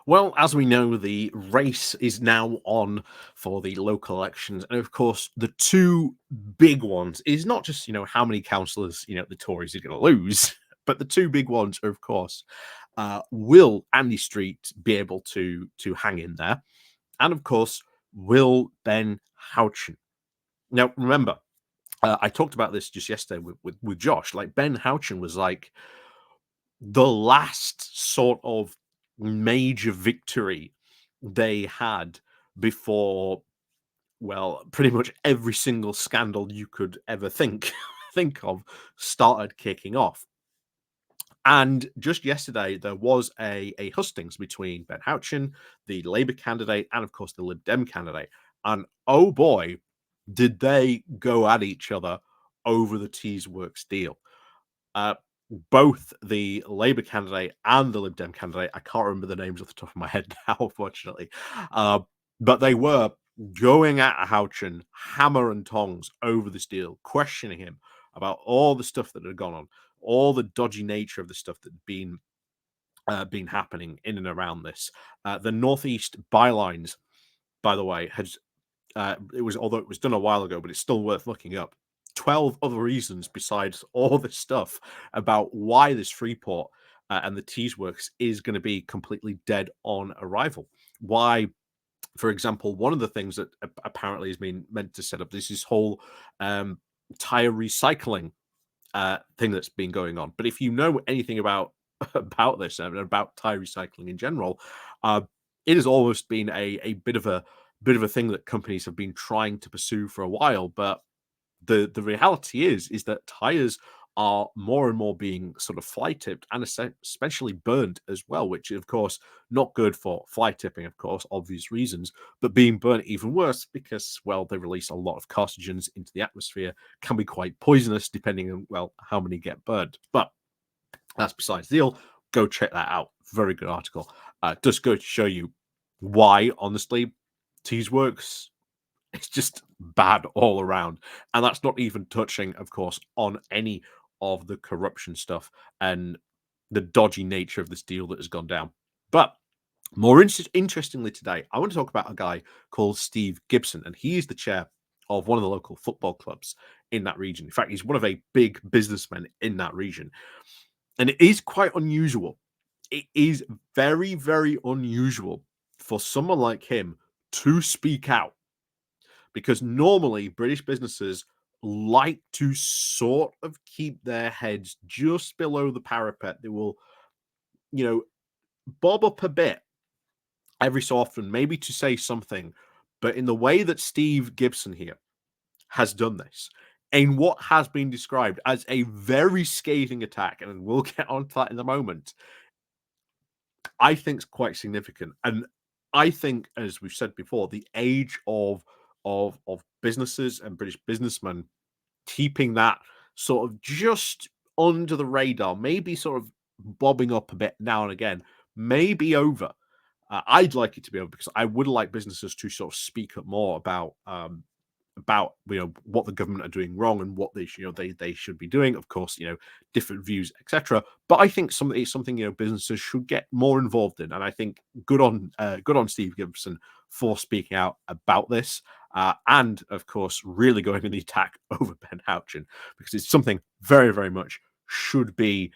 Well, as we know, the race is now on for the local elections. And of course, the two big ones is not just, how many councillors, the Tories are going to lose, but the two big ones are, of course, will Andy Street be able to hang in there? And of course, will Ben Houchen? Now, remember, I talked about this just yesterday with Josh. Like, Ben Houchen was like the last sort of major victory they had before, well, pretty much every single scandal you could ever think of started kicking off. And just yesterday, there was a hustings between Ben Houchen, the Labour candidate, and of course the Lib Dem candidate. And oh boy, did they go at each other over the Teesworks deal. Both the Labour candidate and the Lib Dem candidate, I can't remember the names off the top of my head now, unfortunately, but they were going at Houchen hammer and tongs over this deal, questioning him about all the stuff that had gone on, all the dodgy nature of the stuff that had been happening in and around this. The Northeast bylines, by the way, had although it was done a while ago, but it's still worth looking up. 12 other reasons besides all this stuff about why this Freeport and the Teesworks is going to be completely dead on arrival. Why, for example, one of the things that apparently has been meant to set up this whole tire recycling thing that's been going on. But if you know anything about this and about tire recycling in general, it has almost been a bit of a thing that companies have been trying to pursue for a while. But the reality is that tires are more and more being sort of fly tipped and especially burned as well, which is of course not good for fly tipping, of course, obvious reasons, but being burnt even worse because, well, they release a lot of carcinogens into the atmosphere, can be quite poisonous depending on, well, how many get burned. But that's besides the deal. Go check that out. Very good article. Just go to show you why, honestly, Teesworks, it's just bad all around. And that's not even touching, of course, on any of the corruption stuff and the dodgy nature of this deal that has gone down. But more interestingly today, I want to talk about a guy called Steve Gibson, and he is the chair of one of the local football clubs in that region. In fact, he's one of a big businessmen in that region. And it is quite unusual. It is very, very unusual for someone like him to speak out, because normally British businesses like to sort of keep their heads just below the parapet. They will, bob up a bit every so often, maybe to say something. But in the way that Steve Gibson here has done this, in what has been described as a very scathing attack, and we'll get onto that in a moment, I think is quite significant. And I think, as we've said before, the age of businesses and British businessmen keeping that sort of just under the radar, maybe sort of bobbing up a bit now and again, may be over. I'd like it to be over because I would like businesses to sort of speak up more about what the government are doing wrong and what they they should be doing. Of course, different views, etc. But I think it's something businesses should get more involved in, and I think good on Steve Gibson for speaking out about this, and of course really going in the attack over Ben Houchen, because it's something very, very much should be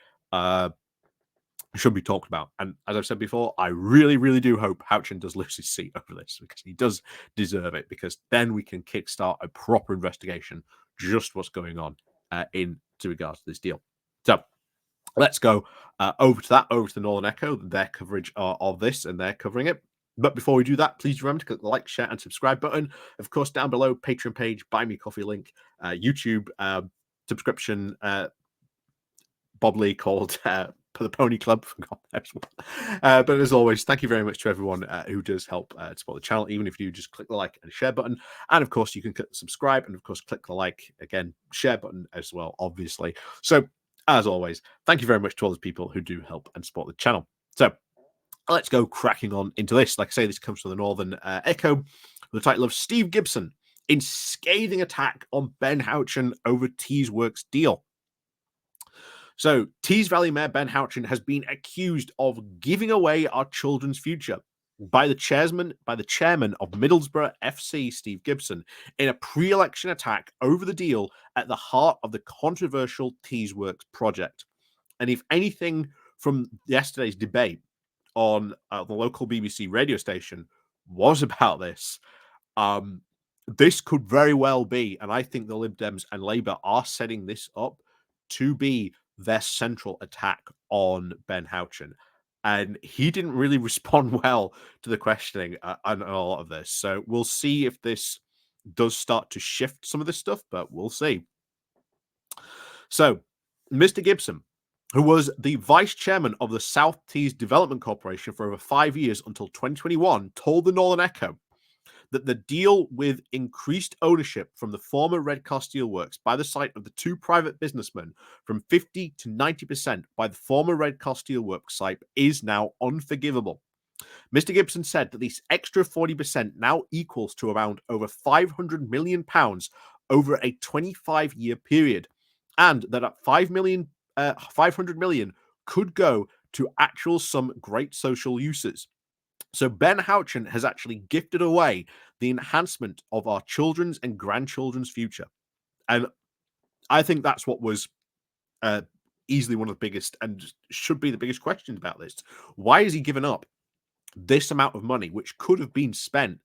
talked about. And as I've said before, I really, really do hope Houchen does lose his seat over this, because he does deserve it, because then we can kickstart a proper investigation, just what's going on in regards to this deal. So let's go over to the Northern Echo, their coverage of this, and they're covering it. But before we do that, please remember to click the like, share, and subscribe button. Of course, down below, Patreon page, Buy Me Coffee link, YouTube subscription, Bob Lee called the Pony Club. But as always, thank you very much to everyone who does help support the channel, even if you just click the like and share button. And of course, you can click the subscribe and of course click the like, again, share button as well, obviously. So as always, thank you very much to all the people who do help and support the channel. So let's go cracking on into this. Like I say, this comes from the Northern Echo with the title of Steve Gibson in scathing attack on Ben Houchen over Teesworks deal. So, Tees Valley Mayor Ben Houchen has been accused of giving away our children's future by the chairman of Middlesbrough FC, Steve Gibson, in a pre-election attack over the deal at the heart of the controversial Teesworks project. And if anything from yesterday's debate on the local BBC radio station was about this, this could very well be, and I think the Lib Dems and Labour are setting this up to be their central attack on Ben Houchen. And he didn't really respond well to the questioning on a lot of this. So we'll see if this does start to shift some of this stuff, but we'll see. So, Mr. Gibson, who was the vice chairman of the South Tees Development Corporation for over 5 years until 2021, told the Northern Echo that the deal with increased ownership from the former Redcar Steelworks by the site of the two private businessmen from 50 to 90% by the former Redcar Steelworks site is now unforgivable. Mr. Gibson said that this extra 40% now equals to around over £500 million over a 25-year period, and that at 500 million could go to actual some great social uses. So Ben Houchen has actually gifted away the enhancement of our children's and grandchildren's future. And I think that's what was easily one of the biggest and should be the biggest questions about this. Why has he given up this amount of money, which could have been spent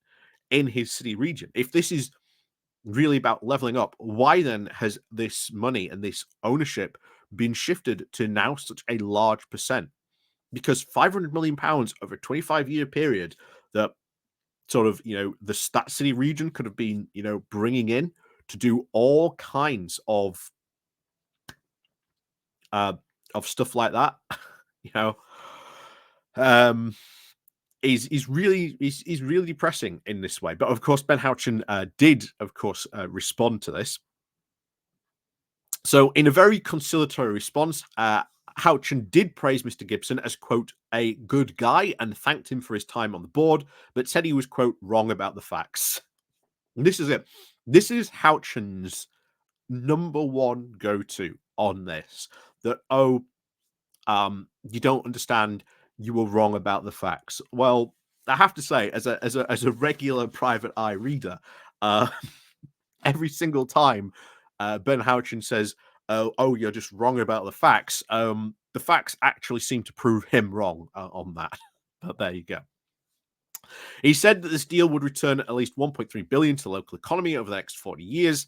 in his city region? If this is really about leveling up, why then has this money and this ownership been shifted to now such a large percent? Because £500 million over a 25-year period that sort of, that city region could have been, bringing in to do all kinds of stuff like that, is really depressing in this way. But of course, Ben Houchen did, of course, respond to this. So in a very conciliatory response, Houchen did praise Mr. Gibson as, quote, a good guy and thanked him for his time on the board, but said he was, quote, wrong about the facts. And this is it. This is Houchen's number one go-to on this. That, you don't understand, you were wrong about the facts. Well, I have to say, as a regular private eye reader, every single time Ben Houchen says, oh, you're just wrong about the facts, the facts actually seem to prove him wrong on that. But there you go. He said that this deal would return at least 1.3 billion to the local economy over the next 40 years.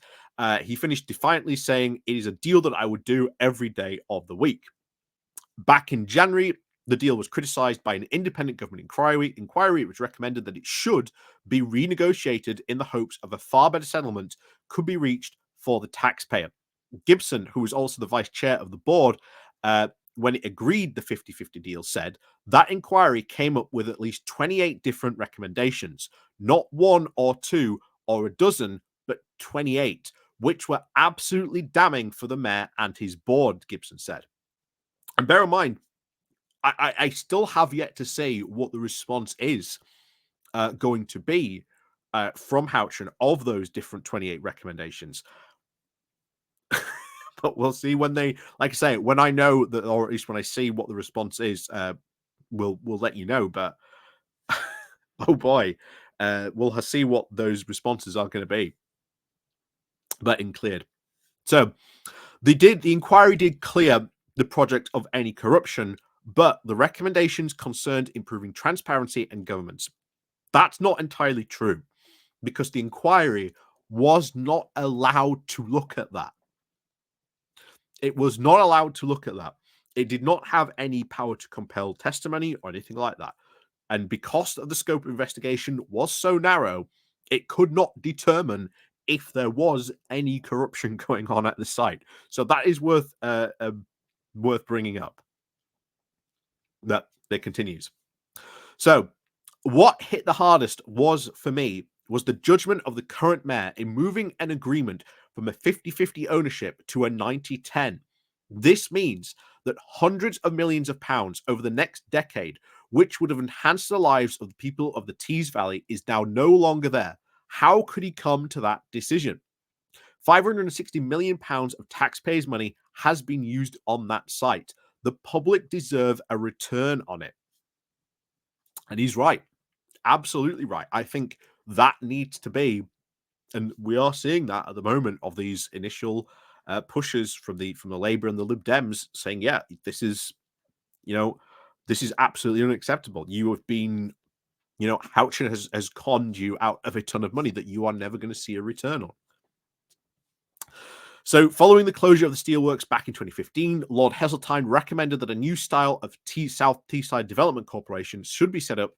He finished defiantly saying, it is a deal that I would do every day of the week. Back in January, the deal was criticized by an independent government inquiry. It was recommended that it should be renegotiated in the hopes of a far better settlement could be reached for the taxpayer. Gibson, who was also the vice chair of the board, when it agreed the 50-50 deal, said that inquiry came up with at least 28 different recommendations, not one or two or a dozen, but 28, which were absolutely damning for the mayor and his board, Gibson said. And bear in mind, I still have yet to see what the response is going to be from Houchen of those different 28 recommendations. But we'll see when they, like I say, when I know that, or at least when I see what the response is, we'll let you know. But oh boy, we'll see what those responses are going to be. But cleared. So the inquiry did clear the project of any corruption, but the recommendations concerned improving transparency and governance. That's not entirely true, because the inquiry was not allowed to look at that. It was not allowed to look at that. It did not have any power to compel testimony or anything like that. And because of the scope of investigation was so narrow, it could not determine if there was any corruption going on at the site. So that is worth bringing up. That continues. So what hit the hardest was, for me, was the judgment of the current mayor in moving an agreement from a 50-50 ownership to a 90-10. This means that hundreds of millions of pounds over the next decade, which would have enhanced the lives of the people of the Tees Valley, is now no longer there. How could he come to that decision? £560 million of taxpayers' money has been used on that site. The public deserve a return on it. And he's right. Absolutely right. I think that needs to be, and we are seeing that at the moment, of these initial pushes from the Labour and the Lib Dems saying, yeah, this is, this is absolutely unacceptable. You have been, Houchen has conned you out of a ton of money that you are never going to see a return on. So, following the closure of the steelworks back in 2015, Lord Heseltine recommended that a new style of South Teesside Development Corporation should be set up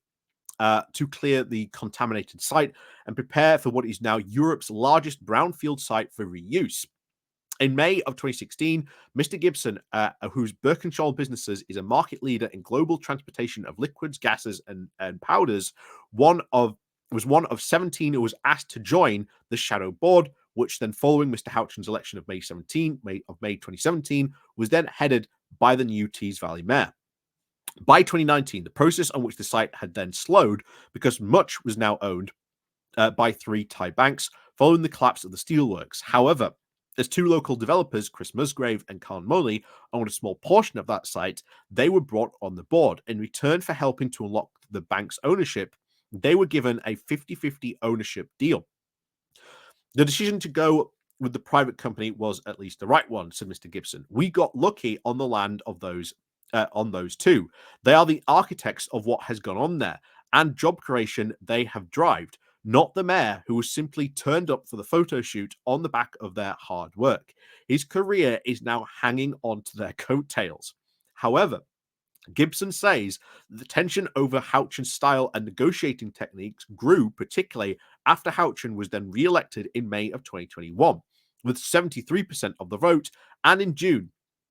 to clear the contaminated site and prepare for what is now Europe's largest brownfield site for reuse. In May of 2016, Mr. Gibson, whose Birkenschall businesses is a market leader in global transportation of liquids, gases, and powders, was one of 17 who was asked to join the shadow board, which then, following Mr. Houchen's election of May 2017, was then headed by the new Tees Valley mayor. By 2019, the process on which the site had then slowed because much was now owned by 3 Thai banks following the collapse of the steelworks. However, as 2 local developers, Chris Musgrave and Khan Moley, owned a small portion of that site, they were brought on the board. In return for helping to unlock the bank's ownership, they were given a 50-50 ownership deal. The decision to go with the private company was at least the right one, said Mr. Gibson. We got lucky on the land of those two. They are the architects of what has gone on there, and job creation they have drived, not the mayor, who was simply turned up for the photo shoot on the back of their hard work. His career is now hanging on to their coattails. However, Gibson says the tension over Houchen's style and negotiating techniques grew, particularly after Houchen was then re-elected in May of 2021, with 73% of the vote, and in June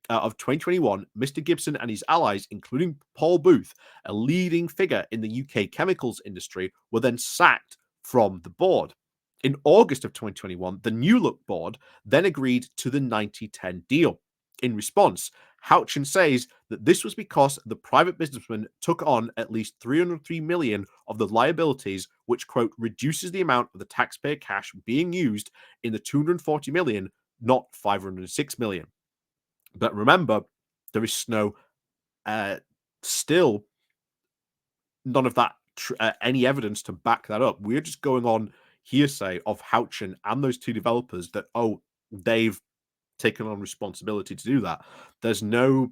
of 2021, Mr. Gibson and his allies, including Paul Booth, a leading figure in the UK chemicals industry, were then sacked from the board. In August of 2021, the New Look board then agreed to the 90-10 deal. In response, Houchen says that this was because the private businessman took on at least 303 million of the liabilities, which, quote, reduces the amount of the taxpayer cash being used in the 240 million, not 506 million. But remember, there is still none of that, any evidence to back that up. We're just going on hearsay of Houchen and those 2 developers that, they've taken on responsibility to do that. There's no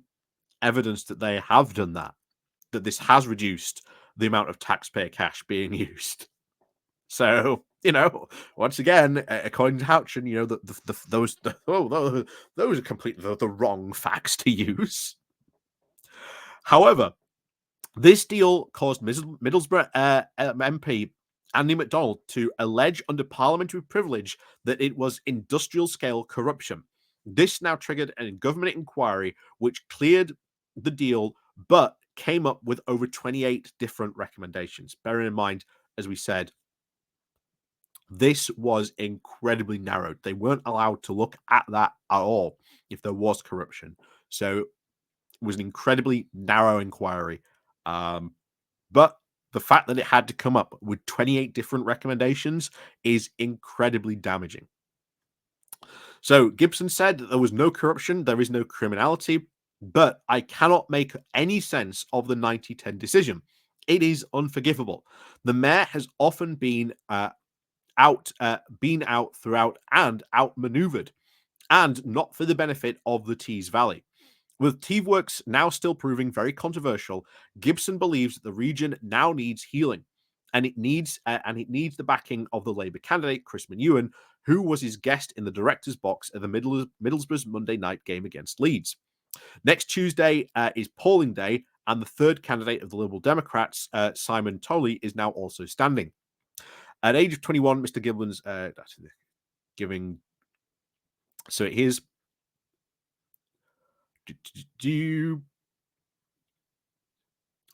evidence that they have done that this has reduced the amount of taxpayer cash being used. So, once again, according to Houchen, those are completely the wrong facts to use. However, this deal caused Middlesbrough MP Andy MacDonald to allege under parliamentary privilege that it was industrial-scale corruption. This now triggered a government inquiry which cleared the deal, but came up with over 28 different recommendations. Bearing in mind, as we said, this was incredibly narrowed. They weren't allowed to look at that at all if there was corruption. So it was an incredibly narrow inquiry. But the fact that it had to come up with 28 different recommendations is incredibly damaging. So Gibson said that there was no corruption, there is no criminality, but I cannot make any sense of the 90-10 decision. It is unforgivable. The mayor has often been out throughout and outmaneuvered, and not for the benefit of the Tees Valley. With Teesworks now still proving very controversial, Gibson believes that the region now needs healing, and it needs the backing of the Labour candidate Chris Menuhin, who was his guest in the director's box at the Middlesbrough's Monday night game against Leeds. Next Tuesday is polling day, and the 3rd candidate of the Liberal Democrats, Simon Tolley, is now also standing. At age of 21, Mr. Gibbons giving. So here's. Do you?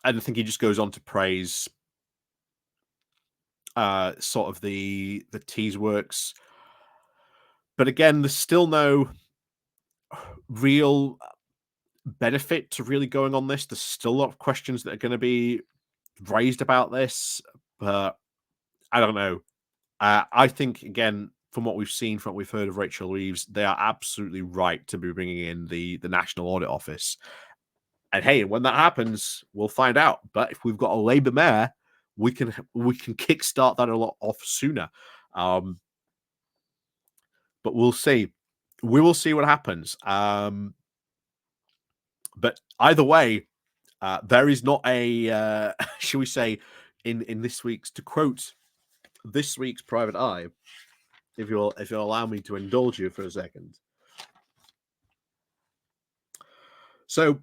And I think he just goes on to praise sort of the Teesworks. But again, there's still no real benefit to really going on this. There's still a lot of questions that are going to be raised about this, but I don't know. I think, again, from what we've seen, from what we've heard of Rachel Reeves, they are absolutely right to be bringing in the National Audit Office. And hey, when that happens, we'll find out. But if we've got a Labour mayor, we can kickstart that a lot off sooner. But we'll see. We will see what happens. But either way, there is not a shall we say in this week's, to quote this week's Private Eye, if you'll allow me to indulge you for a second. So,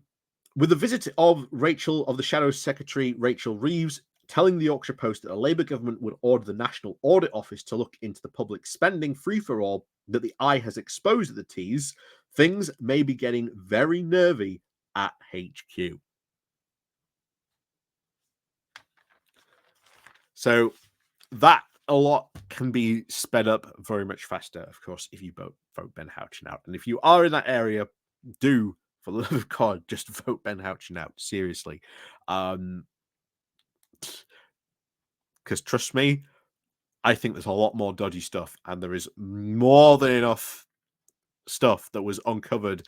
with the visit of the Shadows Secretary Rachel Reeves telling the Yorkshire Post that a Labour government would order the National Audit Office to look into the public spending free-for-all that the Eye has exposed at the Tees, things may be getting very nervy at HQ. So that a lot can be sped up very much faster, of course, if you vote Ben Houchen out. And if you are in that area, do, for the love of God, just vote Ben Houchen out. Seriously. Because trust me, I think there's a lot more dodgy stuff, and there is more than enough stuff that was uncovered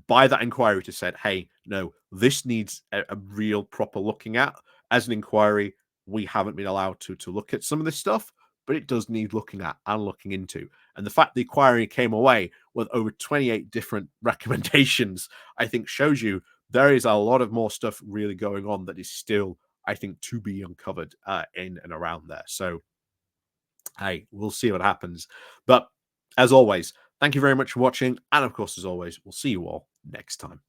by that inquiry to say, hey, no, this needs a real proper looking at. As an inquiry, we haven't been allowed to look at some of this stuff, but it does need looking at and looking into. And the fact the inquiry came away with over 28 different recommendations, I think shows you there is a lot of more stuff really going on that is still, I think, to be uncovered in and around there. So, hey, we'll see what happens. But as always, thank you very much for watching. And of course, as always, we'll see you all next time.